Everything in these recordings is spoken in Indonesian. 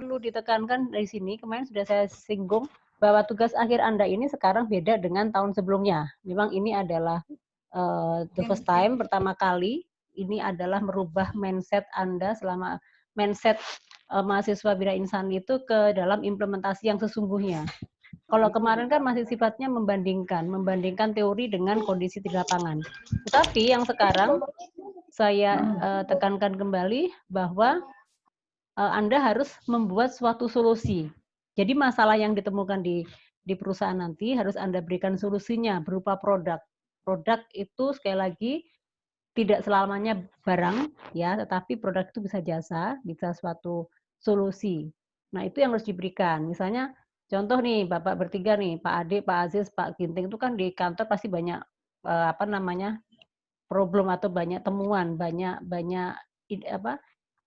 perlu ditekankan dari sini, kemarin sudah saya singgung, bahwa tugas akhir Anda ini sekarang beda dengan tahun sebelumnya. Memang ini adalah the first time, pertama kali, ini adalah merubah mindset Anda selama mindset mahasiswa Bina Insani itu ke dalam implementasi yang sesungguhnya. Kalau kemarin kan masih sifatnya membandingkan teori dengan kondisi di lapangan. Tetapi yang sekarang saya tekankan kembali bahwa Anda harus membuat suatu solusi. Jadi masalah yang ditemukan di perusahaan nanti harus Anda berikan solusinya berupa produk. Produk itu sekali lagi tidak selamanya barang ya, tetapi produk itu bisa jasa, bisa suatu solusi. Nah, itu yang harus diberikan. Misalnya contoh nih, Bapak bertiga nih, Pak Ade, Pak Aziz, Pak Ginting itu kan di kantor pasti banyak apa namanya? Problem atau banyak temuan, banyak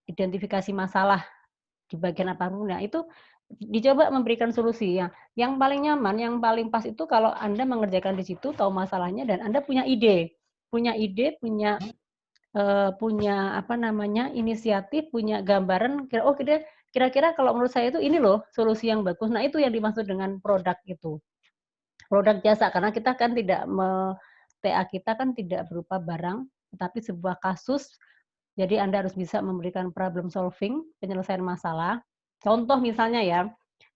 identifikasi masalah di bagian apapun. Nah, itu dicoba memberikan solusi yang paling nyaman, yang paling pas itu kalau Anda mengerjakan di situ, tahu masalahnya dan Anda punya ide. Punya apa namanya, inisiatif, punya gambaran, kira-kira kalau menurut saya itu ini loh solusi yang bagus. Nah, itu yang dimaksud dengan produk itu. Produk jasa, karena kita kan TA kita kan tidak berupa barang, tetapi sebuah kasus. Jadi Anda harus bisa memberikan problem solving, penyelesaian masalah. Contoh misalnya ya,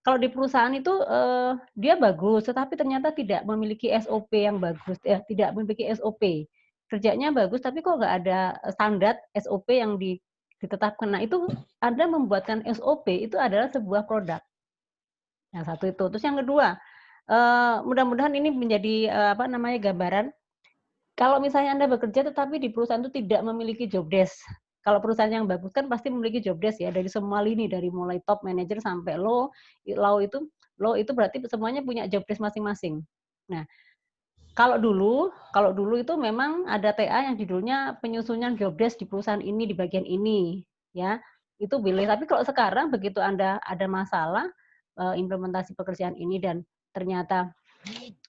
kalau di perusahaan itu dia bagus, tetapi ternyata tidak memiliki SOP yang bagus, tidak memiliki SOP. Kerjanya bagus, tapi kok nggak ada standar SOP yang ditetapkan. Nah, itu Anda membuatkan SOP itu adalah sebuah produk. Yang satu itu. Terus yang kedua, mudah-mudahan ini menjadi apa namanya gambaran. Kalau misalnya Anda bekerja tetapi di perusahaan itu tidak memiliki job desk. Kalau perusahaan yang bagus kan pasti memiliki job desk ya dari semua lini, dari mulai top manager sampai low itu berarti semuanya punya job desk masing-masing. Nah, kalau dulu itu memang ada TA yang judulnya penyusunan job desk di perusahaan ini di bagian ini, ya. Itu boleh. Tapi kalau sekarang begitu Anda ada masalah implementasi pekerjaan ini dan ternyata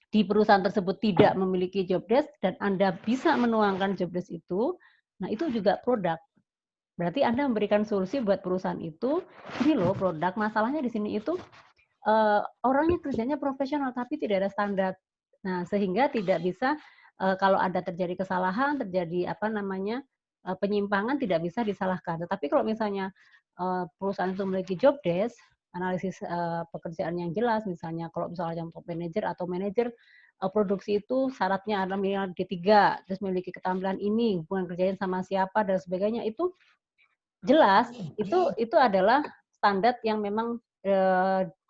di perusahaan tersebut tidak memiliki job desk dan Anda bisa menuangkan job desk itu, nah itu juga produk. Berarti Anda memberikan solusi buat perusahaan itu, ini loh produk, masalahnya di sini itu orangnya kerjanya profesional tapi tidak ada standar. Nah, sehingga tidak bisa kalau ada terjadi kesalahan, terjadi apa namanya penyimpangan tidak bisa disalahkan. Tetapi kalau misalnya perusahaan itu memiliki job desk, analisis pekerjaan yang jelas, misalnya kalau misalnya yang top manager atau manajer produksi itu syaratnya adalah minimal D3, terus memiliki keterampilan ini, hubungan kerjanya sama siapa dan sebagainya, itu jelas, itu adalah standar yang memang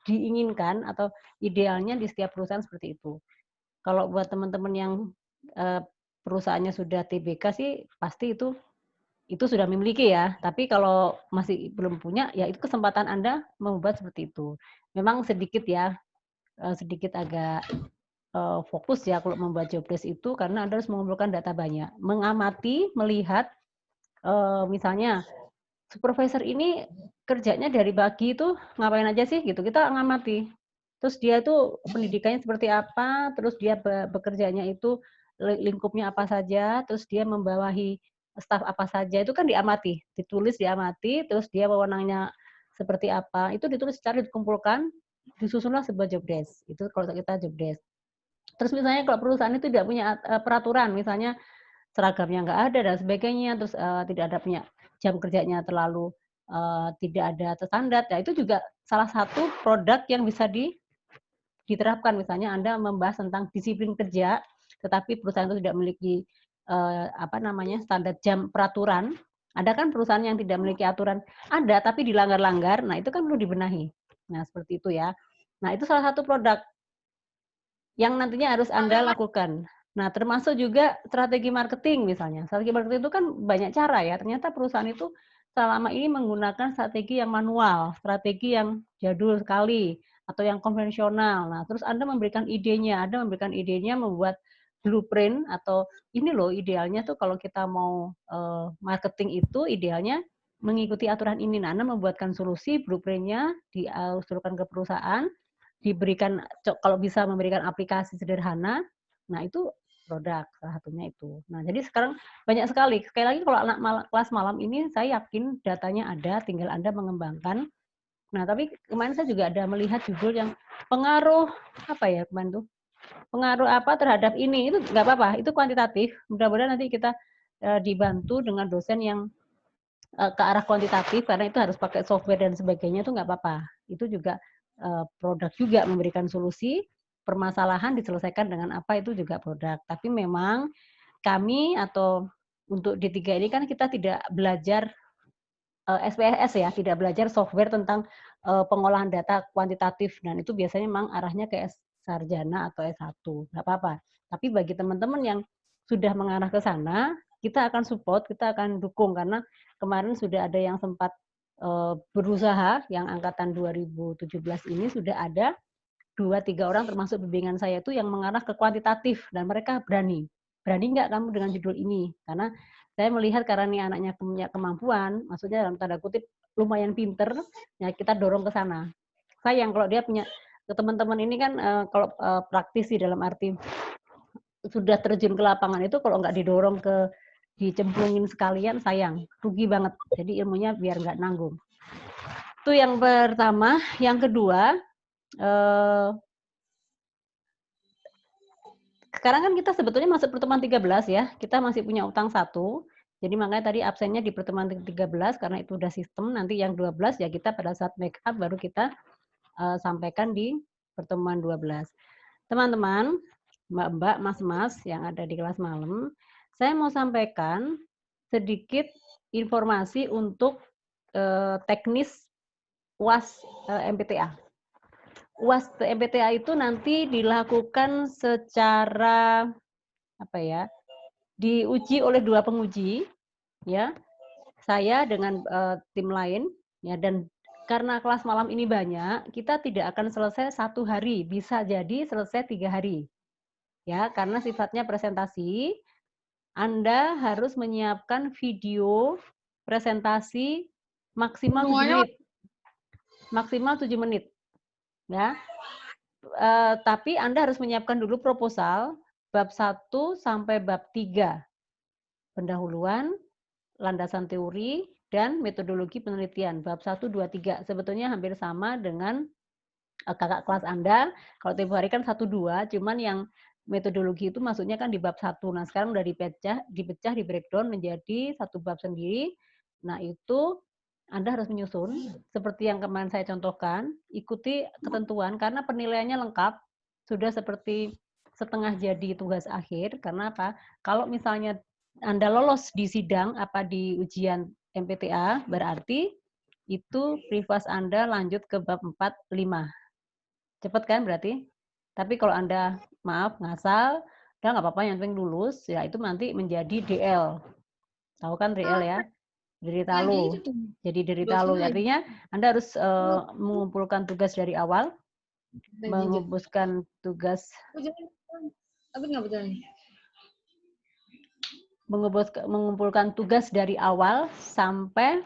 diinginkan atau idealnya di setiap perusahaan seperti itu. Kalau buat teman-teman yang perusahaannya sudah TBK sih pasti itu sudah memiliki ya. Tapi kalau masih belum punya, ya itu kesempatan Anda membuat seperti itu. Memang sedikit ya, sedikit agak fokus ya kalau membuat job desk itu karena Anda harus mengumpulkan data banyak. Mengamati, melihat, misalnya supervisor ini kerjanya dari pagi itu ngapain aja sih gitu, kita ngamati. Terus dia itu pendidikannya seperti apa, terus dia bekerjanya itu lingkupnya apa saja, terus dia membawahi staf apa saja, itu kan diamati, ditulis, diamati, terus dia wewenangnya seperti apa, itu ditulis secara dikumpulkan, disusunlah sebuah job desk. Itu kalau kita job desk. Terus misalnya kalau perusahaan itu tidak punya peraturan, misalnya seragamnya nggak ada dan sebagainya, terus tidak ada punya jam kerjanya terlalu tidak ada standar, ya itu juga salah satu produk yang bisa diterapkan. Misalnya Anda membahas tentang disiplin kerja, tetapi perusahaan itu tidak memiliki apa namanya standar jam peraturan. Ada kan perusahaan yang tidak memiliki aturan, ada tapi dilanggar-langgar, nah itu kan perlu dibenahi. Nah seperti itu ya. Nah itu salah satu produk yang nantinya harus Anda lakukan. Nah, termasuk juga strategi marketing misalnya. Strategi marketing itu kan banyak cara ya. Ternyata perusahaan itu selama ini menggunakan strategi yang manual, strategi yang jadul sekali, atau yang konvensional. Nah, terus Anda memberikan idenya membuat blueprint atau ini loh idealnya tuh kalau kita mau marketing itu idealnya mengikuti aturan ini. Nah, Anda membuatkan solusi, blueprintnya diusulkan ke perusahaan, diberikan kalau bisa memberikan aplikasi sederhana, nah itu produk salah satunya itu. Nah jadi sekarang banyak sekali. Sekali lagi kalau anak kelas malam ini saya yakin datanya ada, tinggal Anda mengembangkan Nah, tapi kemarin saya juga ada melihat judul yang pengaruh apa ya kemarin tuh? Pengaruh apa terhadap ini, itu nggak apa-apa, itu kuantitatif. Mudah-mudahan nanti kita dibantu dengan dosen yang ke arah kuantitatif, karena itu harus pakai software dan sebagainya, itu nggak apa-apa. Itu juga produk juga, memberikan solusi, permasalahan diselesaikan dengan apa, itu juga produk. Tapi memang kami atau untuk D3 ini kan kita tidak belajar SPSS ya, tidak belajar software tentang pengolahan data kuantitatif, dan itu biasanya memang arahnya ke sarjana atau S1, nggak apa-apa. Tapi bagi teman-teman yang sudah mengarah ke sana, kita akan support, kita akan dukung, karena kemarin sudah ada yang sempat berusaha, yang angkatan 2017 ini sudah ada 2-3 orang termasuk bimbingan saya itu yang mengarah ke kuantitatif, dan mereka berani. Berani nggak kamu dengan judul ini? Karena saya melihat karena nih anaknya punya kemampuan, maksudnya dalam tanda kutip lumayan pinter, ya kita dorong ke sana. Sayang kalau dia punya teman-teman ini kan kalau praktisi dalam arti sudah terjun ke lapangan itu kalau nggak didorong ke dicemplungin sekalian, sayang, rugi banget. Jadi ilmunya biar nggak nanggung. Itu yang pertama. Yang kedua, sekarang kan kita sebetulnya masuk pertemuan 13 ya, kita masih punya utang 1. Jadi makanya tadi absennya di pertemuan 13 karena itu udah sistem, nanti yang 12 ya kita pada saat make up baru kita sampaikan di pertemuan 12. Teman-teman, Mbak-mbak, Mas-mas yang ada di kelas malam, saya mau sampaikan sedikit informasi untuk teknis UAS MPTA. UAS MPTA itu nanti dilakukan secara apa ya? Diuji oleh 2 penguji, ya. Saya dengan tim lain, ya, dan karena kelas malam ini banyak, kita tidak akan selesai 1 hari, bisa jadi selesai 3 hari. Ya, karena sifatnya presentasi, Anda harus menyiapkan video presentasi maksimal 7 menit. Maksimal 7 menit. Ya. Tapi Anda harus menyiapkan dulu proposal bab 1 sampai bab 3. Pendahuluan, landasan teori, dan metodologi penelitian. Bab 1, 2, 3. Sebetulnya hampir sama dengan kakak kelas Anda. Kalau tempo hari kan 1, 2, cuman yang metodologi itu maksudnya kan di bab 1. Nah, sekarang udah dipecah, di breakdown menjadi 1 bab sendiri. Nah, itu Anda harus menyusun seperti yang kemarin saya contohkan, ikuti ketentuan karena penilaiannya lengkap, sudah seperti setengah jadi tugas akhir. Karena apa? Kalau misalnya Anda lolos di sidang apa di ujian MPTA, berarti itu privas Anda lanjut ke bab 4, 5. Cepet kan berarti? Tapi kalau Anda maaf ngasal, udah nggak apa-apa, yang penting lulus, ya itu nanti menjadi DL. Tahu kan DL ya? Derita lu. Jadi derita lu. Artinya Anda harus mengumpulkan tugas dari awal, mengumpulkan tugas mengumpulkan tugas dari awal sampai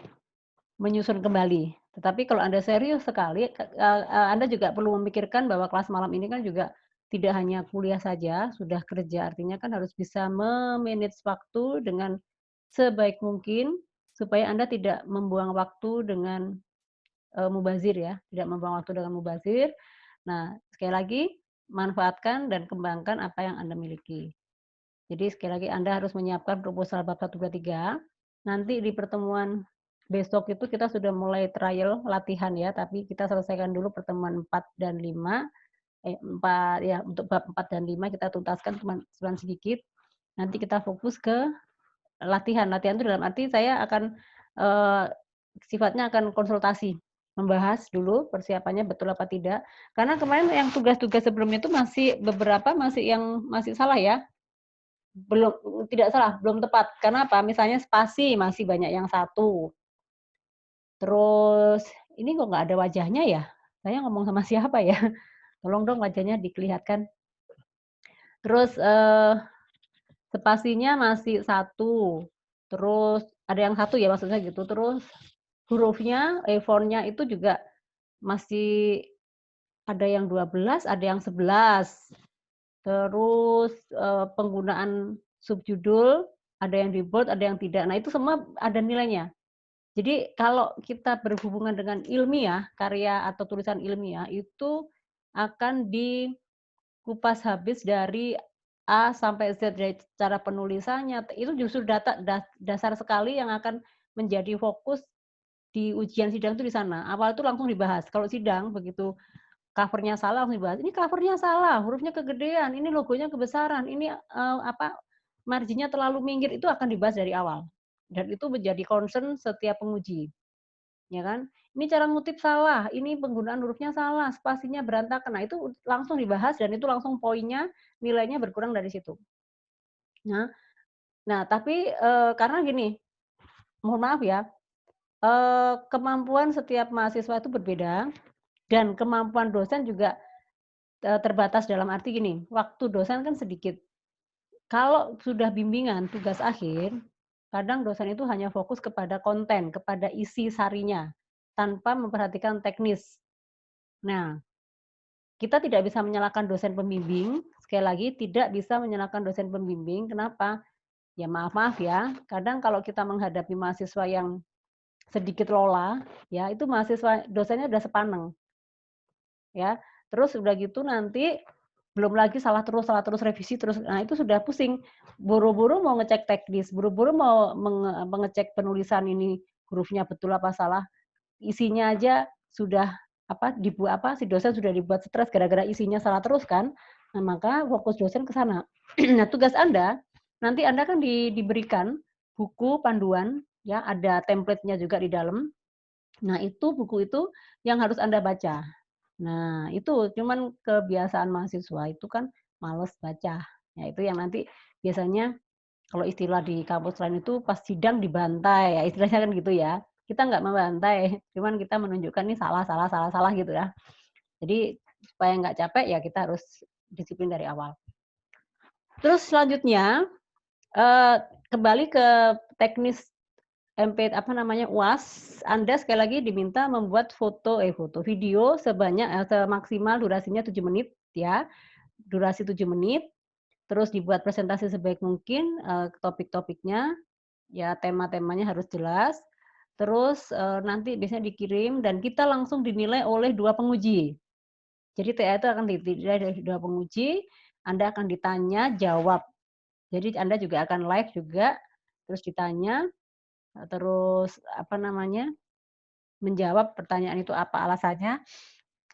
menyusun kembali. Tetapi kalau Anda serius sekali, Anda juga perlu memikirkan bahwa kelas malam ini kan juga tidak hanya kuliah saja, sudah kerja. Artinya kan harus bisa memanage waktu dengan sebaik mungkin supaya Anda tidak membuang waktu dengan mubazir ya, tidak membuang waktu dengan mubazir. Nah, sekali lagi manfaatkan dan kembangkan apa yang Anda miliki. Jadi sekali lagi Anda harus menyiapkan proposal bab 1, 2, 3. Nanti di pertemuan besok itu kita sudah mulai trial latihan ya, tapi kita selesaikan dulu pertemuan 4 dan 5. 4 ya, untuk bab 4 dan 5 kita tuntaskan cuma sedikit. Nanti kita fokus ke latihan. Latihan itu dalam arti saya akan sifatnya akan konsultasi, membahas dulu persiapannya betul apa tidak. Karena kemarin yang tugas-tugas sebelumnya itu masih beberapa masih salah ya. Belum, tidak salah, belum tepat. Karena apa? Misalnya spasi masih banyak yang 1. Terus ini kok nggak ada wajahnya ya? Saya ngomong sama siapa ya? Tolong dong wajahnya dilihatkan. Terus spasinya masih 1. Terus ada yang 1 ya maksudnya gitu. Terus hurufnya, fontnya itu juga masih ada yang 12, ada yang 11. Terus penggunaan subjudul, ada yang di bold, ada yang tidak. Nah, itu semua ada nilainya. Jadi kalau kita berhubungan dengan ilmiah, karya atau tulisan ilmiah itu akan dikupas habis dari A sampai Z, dari cara penulisannya, itu justru dasar sekali yang akan menjadi fokus di ujian sidang itu di sana. Awal itu langsung dibahas. Kalau sidang begitu cover-nya salah langsung dibahas. Ini cover-nya salah, hurufnya kegedean, ini logonya kebesaran, ini marginnya terlalu minggir, itu akan dibahas dari awal. Dan itu menjadi concern setiap penguji. Ya kan? Ini cara ngutip salah, ini penggunaan hurufnya salah, spasinya berantakan. Nah, itu langsung dibahas dan itu langsung poinnya, nilainya berkurang dari situ. Nah, tapi karena gini, mohon maaf ya, kemampuan setiap mahasiswa itu berbeda dan kemampuan dosen juga terbatas dalam arti gini, waktu dosen kan sedikit. Kalau sudah bimbingan tugas akhir, kadang dosen itu hanya fokus kepada konten, kepada isi sarinya, tanpa memperhatikan teknis. Nah, kita tidak bisa menyalahkan dosen pembimbing, sekali lagi tidak bisa menyalahkan dosen pembimbing, kenapa? Ya maaf ya, kadang kalau kita menghadapi mahasiswa yang sedikit lola, ya itu mahasiswa dosennya udah sepaneng. Ya, terus udah gitu nanti belum lagi salah terus revisi terus. Nah, itu sudah pusing. Buru-buru mau ngecek teknis, buru-buru mau mengecek penulisan ini hurufnya betul apa salah. Isinya aja sudah si dosen sudah dibuat stres gara-gara isinya salah terus kan. Nah, maka fokus dosen ke sana. Nah, tugas Anda nanti Anda kan diberikan buku panduan ya, ada template-nya juga di dalam. Nah, itu buku itu yang harus Anda baca. Nah, itu cuman kebiasaan mahasiswa itu kan males baca. Ya, itu yang nanti biasanya kalau istilah di kampus lain itu pas sidang dibantai, ya istilahnya kan gitu ya. Kita nggak membantai, cuman kita menunjukkan ini salah gitu ya. Jadi supaya nggak capek ya kita harus disiplin dari awal. Terus selanjutnya kembali ke teknis UAS, Anda sekali lagi diminta membuat video semaksimal durasinya 7 menit ya. Durasi 7 menit, terus dibuat presentasi sebaik mungkin, topik-topiknya, ya tema-temanya harus jelas. Terus nanti biasanya dikirim dan kita langsung dinilai oleh 2 penguji. Jadi TA itu akan dinilai dari 2 penguji, Anda akan ditanya, jawab. Jadi Anda juga akan live juga, terus ditanya, terus menjawab pertanyaan itu apa alasannya,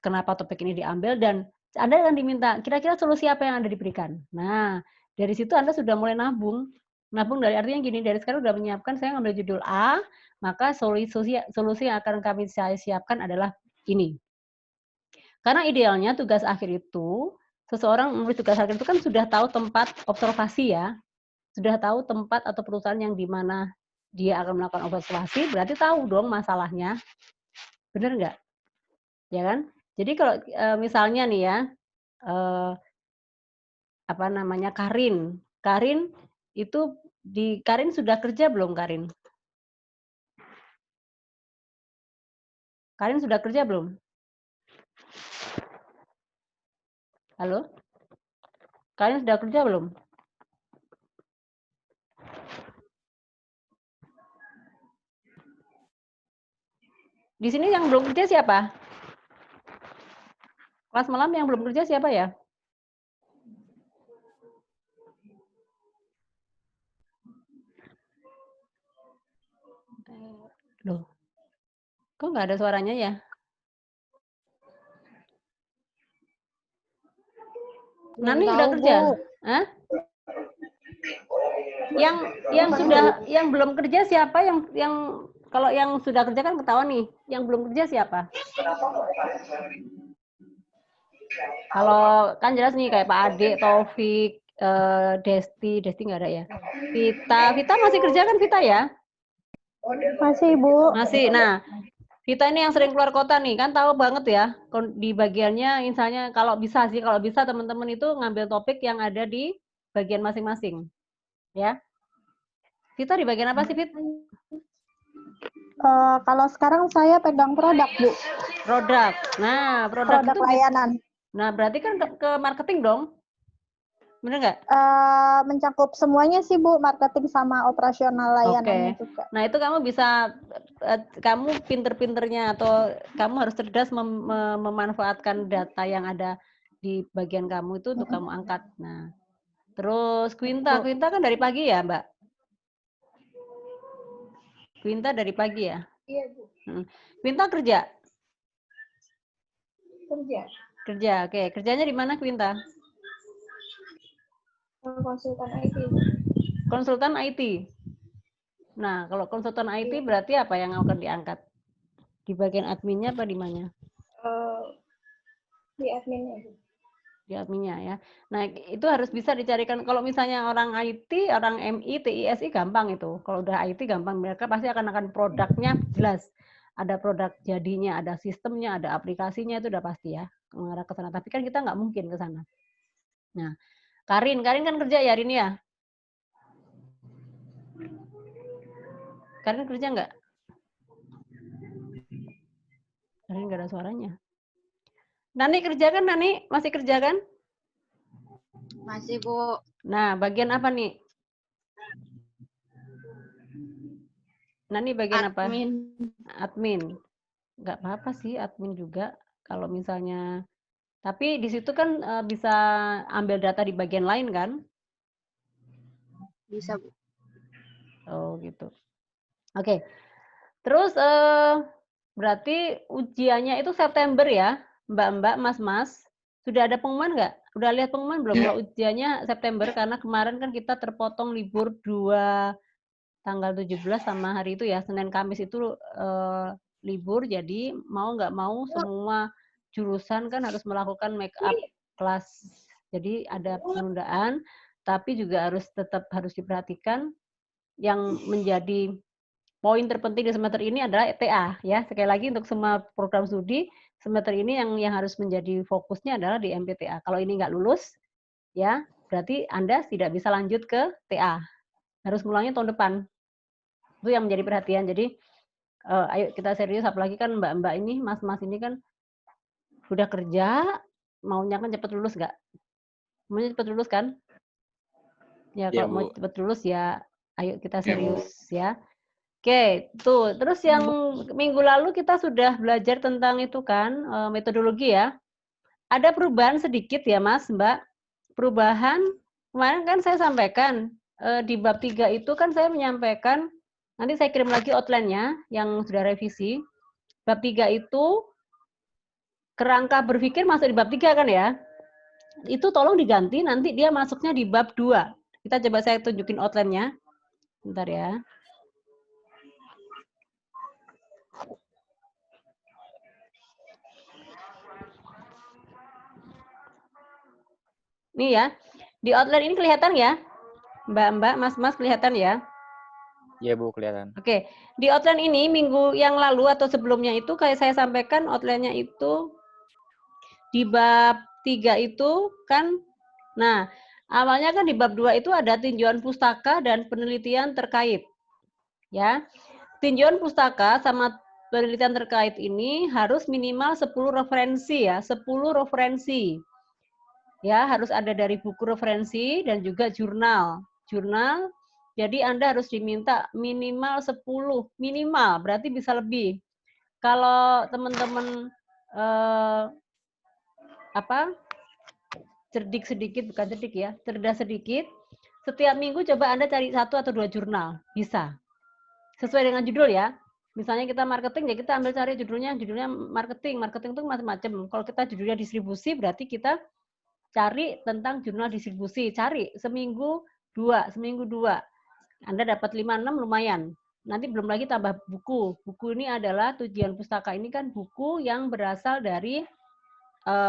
kenapa topik ini diambil, dan Anda akan diminta kira-kira solusi apa yang Anda diberikan. Nah, dari situ Anda sudah mulai nabung. Nabung dari artinya gini, dari sekarang sudah menyiapkan saya ngambil judul A, maka solusi yang akan saya siapkan adalah ini. Karena idealnya tugas akhir itu, seseorang menulis tugas akhir itu kan sudah tahu tempat observasi ya, sudah tahu tempat atau perusahaan yang di mana dia akan melakukan observasi, berarti tahu dong masalahnya. Benar nggak? Ya kan? Jadi kalau misalnya nih ya, Karin. Karin itu Karin sudah kerja belum Karin? Karin sudah kerja belum? Halo? Karin sudah kerja belum? Di sini yang belum kerja siapa? Kelas malam yang belum kerja siapa ya? Loh, kok nggak ada suaranya ya? Nani udah kerja? Hah? Yang belum kerja siapa? Yang kalau yang sudah kerja kan ketahuan nih. Yang belum kerja siapa? Kalau kan jelas nih kayak Pak Ade, Taufik, Desti nggak ada ya. Vita masih kerja kan Vita ya? Masih, Bu. Masih. Nah, Vita ini yang sering keluar kota nih, kan tahu banget ya di bagiannya. Misalnya kalau bisa teman-teman itu ngambil topik yang ada di bagian masing-masing, ya. Vita di bagian apa sih, Vita? Kalau sekarang saya pegang produk, Bu. Produk. Nah, produk itu layanan. Nah, berarti kan ke marketing dong? Bener nggak? Mencakup semuanya sih Bu, marketing sama operasional layanannya juga. Nah itu kamu bisa, kamu pinter-pinternya atau kamu harus cerdas memanfaatkan data yang ada di bagian kamu itu untuk kamu angkat. Nah, terus Quinta kan dari pagi ya Mbak? Quinta dari pagi ya? Iya Bu. Quinta kerja? Kerja. Kerja, oke. Kerjanya di mana Quinta? Konsultan IT. Konsultan IT. Nah, kalau konsultan IT berarti apa yang akan diangkat? Di bagian adminnya apa di mana? Di adminnya. Di adminnya ya. Nah, itu harus bisa dicarikan. Kalau misalnya orang IT, orang MI, TISI gampang itu. Kalau udah IT gampang, mereka pasti akan produknya jelas. Ada produk jadinya, ada sistemnya, ada aplikasinya, itu udah pasti ya mengarah ke sana. Tapi kan kita nggak mungkin ke sana. Nah, Karin kan kerja ya hari ini ya? Karin kerja nggak? Karin nggak ada suaranya. Nani kerja kan, Nani? Masih kerja kan? Masih, Bu. Nah, bagian apa nih? Nani bagian Admin. apa? Admin. Nggak apa-apa sih admin juga. Kalau misalnya, tapi di situ kan bisa ambil data di bagian lain kan? Bisa, Bu. Oh gitu. Oke. Terus berarti ujiannya itu September ya, Mbak-mbak, Mas-mas. Sudah ada pengumuman nggak? Udah lihat pengumuman belum? Kalau ujiannya September karena kemarin kan kita terpotong libur 2 tanggal 17 sama hari itu ya, Senin Kamis itu libur, jadi mau nggak mau semua jurusan kan harus melakukan make up kelas. Jadi ada penundaan, tapi juga tetap harus diperhatikan yang menjadi poin terpenting di semester ini adalah TA ya. Sekali lagi untuk semua program studi semester ini yang harus menjadi fokusnya adalah di MPTA. Kalau ini nggak lulus ya, berarti Anda tidak bisa lanjut ke TA. Harus mulangnya tahun depan. Itu yang menjadi perhatian. Jadi ayo kita serius, apalagi kan mbak-mbak ini, mas-mas ini kan udah kerja, maunya kan cepet lulus nggak? Maunya cepet lulus kan? Ya kalau mau cepet lulus ya ayo kita serius ya. Oke, tuh. Terus yang minggu lalu kita sudah belajar tentang itu kan, metodologi ya. Ada perubahan sedikit ya Mas, Mbak. Perubahan, kemarin kan saya sampaikan, di bab 3 itu kan saya menyampaikan, nanti saya kirim lagi outline-nya yang sudah revisi. Bab 3 itu, kerangka berpikir masuk di bab 3 kan ya. Itu tolong diganti, nanti dia masuknya di bab 2. Kita coba saya tunjukin outline-nya. Bentar ya. Nih ya, di outline ini kelihatan ya? Mbak-mbak, mas-mas kelihatan ya? Iya Bu, kelihatan. Oke, di outline ini minggu yang lalu atau sebelumnya itu kayak saya sampaikan outline-nya itu di bab 3 itu kan, nah awalnya kan di bab 2 itu ada tinjauan pustaka dan penelitian terkait. Ya, tinjauan pustaka sama penelitian terkait ini harus minimal 10 referensi ya, 10 referensi. Ya, harus ada dari buku referensi dan juga jurnal. Jurnal, jadi Anda harus diminta minimal 10, minimal, berarti bisa lebih. Kalau teman-teman cerdik sedikit, bukan cerdik ya, cerdas sedikit, setiap minggu coba Anda cari 1 atau 2 jurnal, bisa. Sesuai dengan judul ya. Misalnya kita marketing, ya kita ambil cari judulnya marketing. Marketing itu macam-macam. Kalau kita judulnya distribusi, berarti kita cari tentang jurnal distribusi, cari seminggu 2. Anda dapat 5-6 lumayan. Nanti belum lagi tambah buku. Buku ini adalah tujuan pustaka ini kan buku yang berasal dari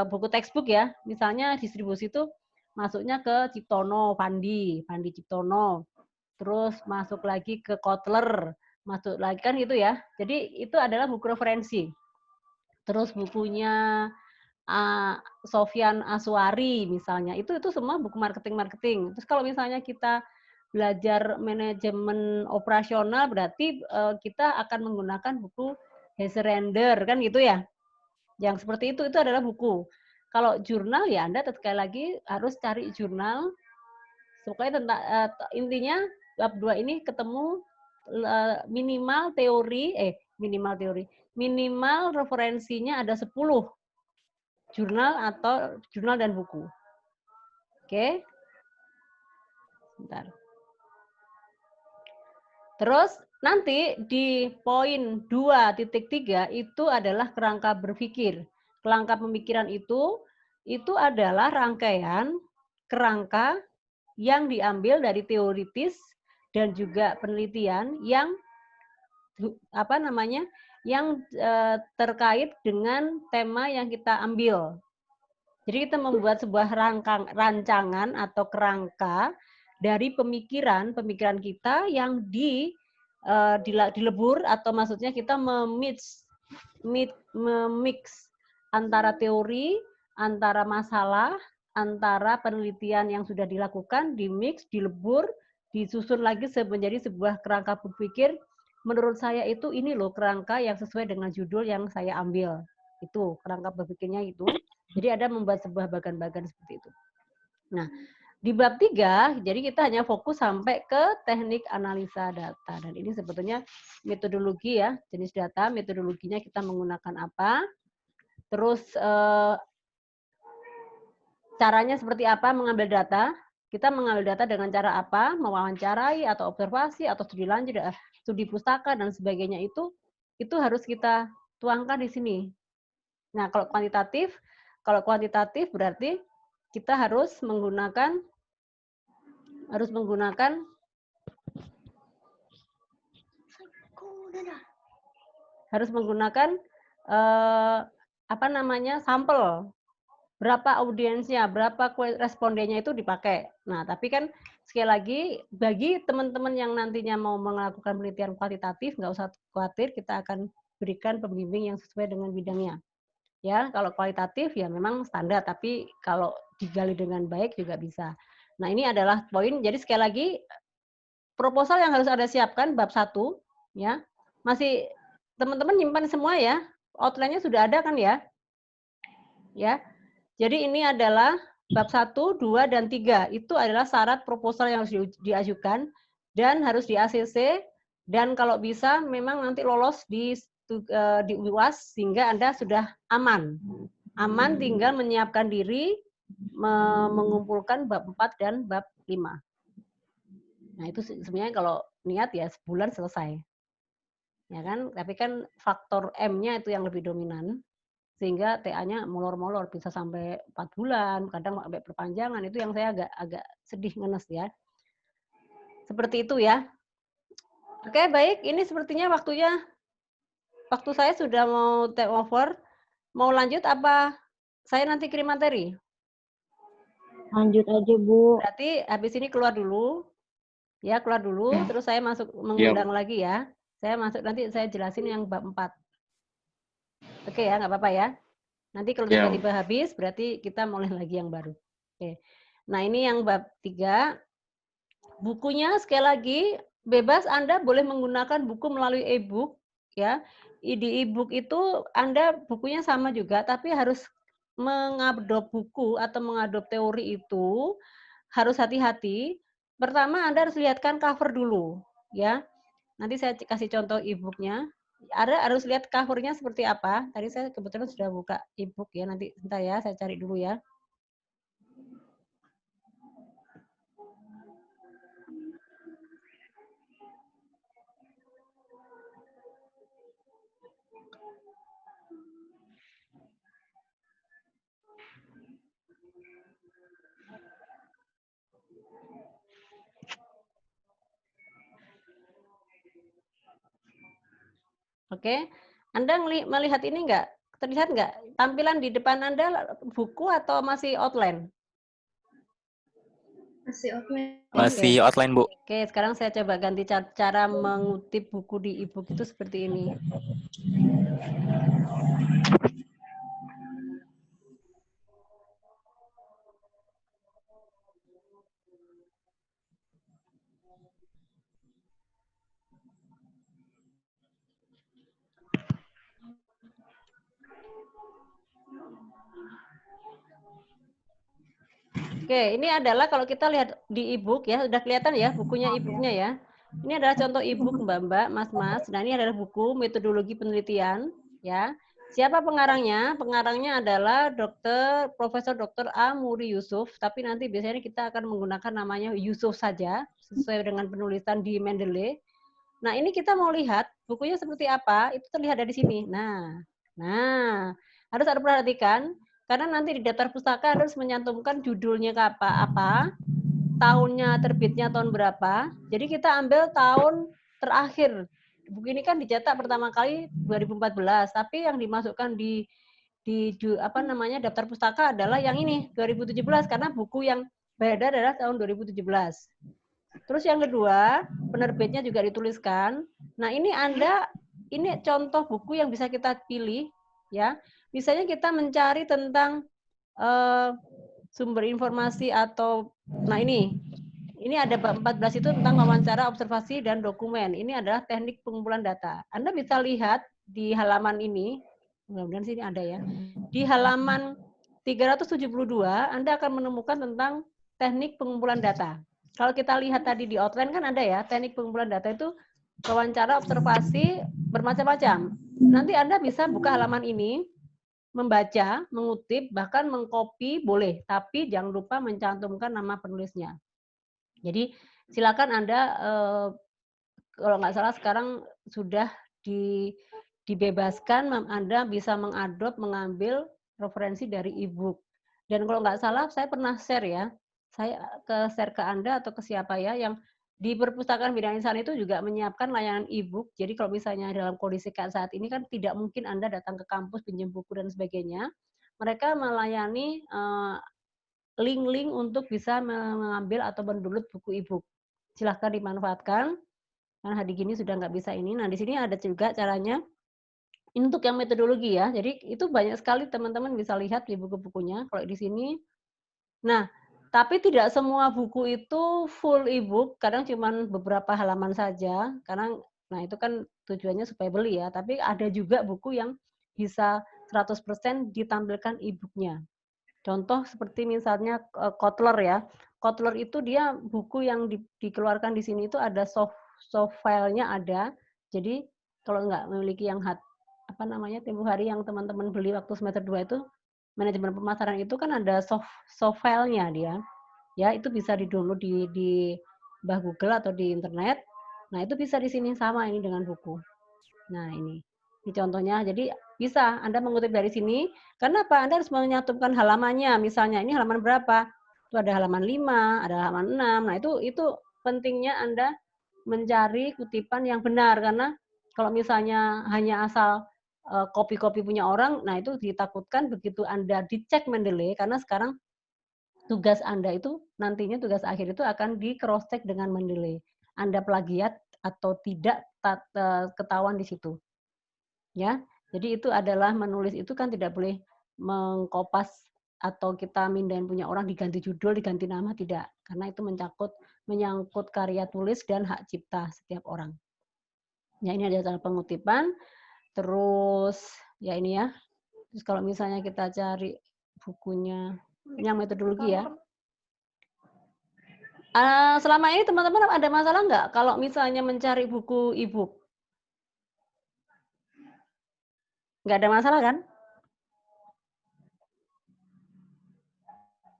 buku textbook ya. Misalnya distribusi itu masuknya ke Ciptono, Pandi Ciptono. Terus masuk lagi ke Kotler, masuk lagi kan gitu ya. Jadi itu adalah buku referensi. Terus bukunya Sofyan Aswari misalnya, itu semua buku marketing. Terus kalau misalnya kita belajar manajemen operasional berarti kita akan menggunakan buku Heserander kan gitu ya. Yang seperti itu adalah buku. Kalau jurnal ya Anda sekali lagi harus cari jurnal. Pokoknya tentang intinya bab 2 ini ketemu minimal referensinya ada 10 jurnal atau jurnal dan buku. Oke. Bentar. Terus nanti di poin 2.3 itu adalah kerangka berpikir. Kerangka pemikiran itu adalah rangkaian kerangka yang diambil dari teoritis dan juga penelitian yang terkait dengan tema yang kita ambil. Jadi kita membuat sebuah rancangan atau kerangka dari pemikiran kita yang dilebur atau maksudnya kita memix antara teori, antara masalah, antara penelitian yang sudah dilakukan, dimix, dilebur, disusun lagi menjadi sebuah kerangka berpikir. Menurut saya itu ini loh kerangka yang sesuai dengan judul yang saya ambil. Itu kerangka berpikirnya itu. Jadi ada membuat sebuah bagan-bagan seperti itu. Nah, di bab 3, jadi kita hanya fokus sampai ke teknik analisa data. Dan ini sebetulnya metodologi ya, jenis data, metodologinya kita menggunakan apa. Terus caranya seperti apa mengambil data. Kita mengambil data dengan cara apa, mewawancarai atau observasi atau studi lanjut, studi pustaka dan sebagainya itu harus kita tuangkan di sini. Nah, kalau kuantitatif berarti kita harus menggunakan sampel. Berapa audiensnya, berapa respondennya itu dipakai. Nah, tapi kan sekali lagi bagi teman-teman yang nantinya mau melakukan penelitian kuantitatif, nggak usah khawatir, kita akan berikan pembimbing yang sesuai dengan bidangnya. Ya, kalau kualitatif ya memang standar, tapi kalau digali dengan baik juga bisa. Nah, ini adalah poin. Jadi sekali lagi proposal yang harus Anda siapkan bab 1 ya. Masih teman-teman nyimpan semua ya. Outline-nya sudah ada kan ya? Ya. Jadi ini adalah bab 1, 2 dan 3. Itu adalah syarat proposal yang harus diajukan dan harus di ACC dan kalau bisa memang nanti lolos di UAS sehingga Anda sudah aman. Aman tinggal menyiapkan diri mengumpulkan bab 4 dan bab 5. Nah, itu sebenarnya kalau niat ya sebulan selesai. Ya kan? Tapi kan faktor M-nya itu yang lebih dominan. Sehingga TA-nya molor-molor bisa sampai 4 bulan, kadang sampai perpanjangan. Itu yang saya agak sedih ngenes ya. Seperti itu ya. Oke, baik. Ini sepertinya waktu saya sudah mau take over. Mau lanjut apa saya nanti kirim materi? Lanjut aja, Bu. Berarti habis ini keluar dulu. Ya, keluar dulu. Terus saya masuk mengundang lagi ya. Saya masuk nanti saya jelasin yang bab 4. Oke ya, nggak apa-apa ya. Nanti kalau tiba-tiba habis, berarti kita mulai lagi yang baru. Oke. Nah, ini yang bab 3. Bukunya sekali lagi bebas Anda boleh menggunakan buku melalui e-book ya. Di e-book itu Anda bukunya sama juga tapi harus mengadop buku atau mengadop teori itu harus hati-hati. Pertama Anda harus lihatkan cover dulu ya. Nanti saya kasih contoh e-booknya. Anda harus lihat covernya seperti apa. Tadi saya kebetulan sudah buka e-book ya. Nanti sebentar ya, saya cari dulu ya. Oke, Anda melihat ini enggak? Terlihat enggak? Tampilan di depan Anda buku atau masih outline? Masih outline. Masih outline, Bu. Oke, sekarang saya coba ganti cara mengutip buku di e-book itu seperti ini. Oke, ini adalah kalau kita lihat di e-book ya, sudah kelihatan ya bukunya e-booknya ya. Ini adalah contoh e-book Mbak-mbak, Mas-mas. Nah, ini adalah buku metodologi penelitian ya. Siapa pengarangnya? Pengarangnya adalah Profesor Dr. A. Muri Yusuf, tapi nanti biasanya kita akan menggunakan namanya Yusuf saja sesuai dengan penulisan di Mendeley. Nah, ini kita mau lihat bukunya seperti apa, itu terlihat dari sini. Nah, harus ada perhatikan karena nanti di daftar pustaka harus menyantumkan judulnya ke apa, tahunnya terbitnya tahun berapa. Jadi kita ambil tahun terakhir. Buku ini kan dicetak pertama kali 2014, tapi yang dimasukkan di daftar pustaka adalah yang ini 2017 karena buku yang beredar adalah tahun 2017. Terus yang kedua, penerbitnya juga dituliskan. Nah, ini contoh buku yang bisa kita pilih ya. Misalnya kita mencari tentang sumber informasi atau ini ada bab 14 itu tentang wawancara, observasi dan dokumen. Ini adalah teknik pengumpulan data. Anda bisa lihat di halaman ini, mudah-mudahan sini ada ya. Di halaman 372 Anda akan menemukan tentang teknik pengumpulan data. Kalau kita lihat tadi di outline kan ada ya, teknik pengumpulan data itu wawancara, observasi, bermacam-macam. Nanti Anda bisa buka halaman ini, membaca, mengutip, bahkan mengcopy boleh, tapi jangan lupa mencantumkan nama penulisnya. Jadi silakan Anda, kalau nggak salah sekarang sudah dibebaskan, Anda bisa mengambil referensi dari e-book. Dan kalau nggak salah, saya pernah share ya, saya share ke Anda atau ke siapa ya, yang di Perpustakaan Bidang Insan itu juga menyiapkan layanan e-book. Jadi kalau misalnya dalam kondisi saat ini kan tidak mungkin Anda datang ke kampus, pinjam buku dan sebagainya. Mereka melayani link-link untuk bisa mengambil atau mendownload buku e-book. Silahkan dimanfaatkan. Karena hari gini sudah nggak bisa ini. Nah, di sini ada juga caranya. Ini untuk yang metodologi ya. Jadi itu banyak sekali teman-teman bisa lihat di buku-bukunya. Kalau di sini. Nah, tapi tidak semua buku itu full e-book. Kadang cuma beberapa halaman saja. Karena, nah itu kan tujuannya supaya beli ya. Tapi ada juga buku yang bisa 100% ditampilkan e-booknya. Contoh seperti misalnya Kotler ya. Kotler itu dia buku yang dikeluarkan di sini itu ada soft file-nya ada. Jadi kalau nggak memiliki yang tempo hari yang teman-teman beli waktu semester 2 itu manajemen pemasaran itu kan ada soft file-nya dia. Ya, itu bisa di-download di Mbah Google atau di internet. Nah, itu bisa di sini sama ini dengan buku. Nah, ini contohnya. Jadi bisa Anda mengutip dari sini. Karena apa? Anda harus menyatukan halamannya. Misalnya ini halaman berapa? Itu ada halaman 5, ada halaman 6. Nah, itu pentingnya Anda mencari kutipan yang benar karena kalau misalnya hanya asal copy-copy punya orang, nah itu ditakutkan begitu Anda dicek Mendeley karena sekarang tugas Anda itu nantinya tugas akhir itu akan di cross check dengan Mendeley. Anda plagiat atau tidak ketahuan di situ. Ya, jadi itu adalah menulis itu kan tidak boleh mengkopas atau kita mindahin punya orang diganti judul, diganti nama, tidak. Karena itu menyangkut karya tulis dan hak cipta setiap orang. Ya, ini ada cara pengutipan. Terus ya ini ya. Terus kalau misalnya kita cari bukunya yang metodologi ya. Selama ini teman-teman ada masalah nggak kalau misalnya mencari buku e-book? Nggak ada masalah kan?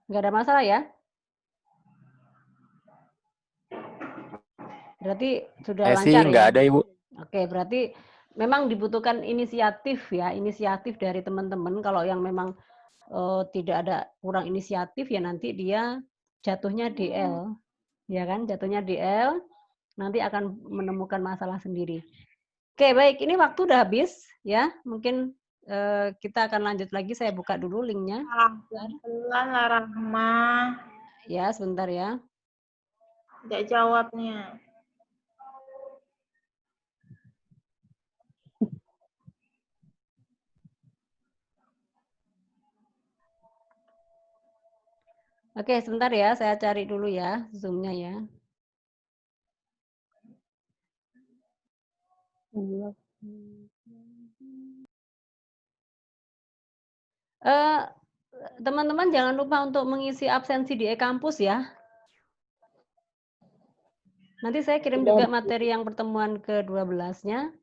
Nggak ada masalah ya? Berarti sudah Sih lancar nggak ya? ada Ibu. Oke, berarti memang dibutuhkan inisiatif ya, inisiatif dari teman-teman. Kalau yang memang tidak ada kurang inisiatif ya nanti dia jatuhnya DL, ya kan? Jatuhnya DL, nanti akan menemukan masalah sendiri. Oke, baik. Ini waktu udah habis ya. Mungkin kita akan lanjut lagi. Saya buka dulu linknya. Pelan lah Rahma. Ya, sebentar ya. Nggak jawabnya. Oke, sebentar ya. Saya cari dulu ya Zoom-nya ya. teman-teman jangan lupa untuk mengisi absensi di e-kampus ya. Nanti saya kirim juga materi yang pertemuan ke-12-nya.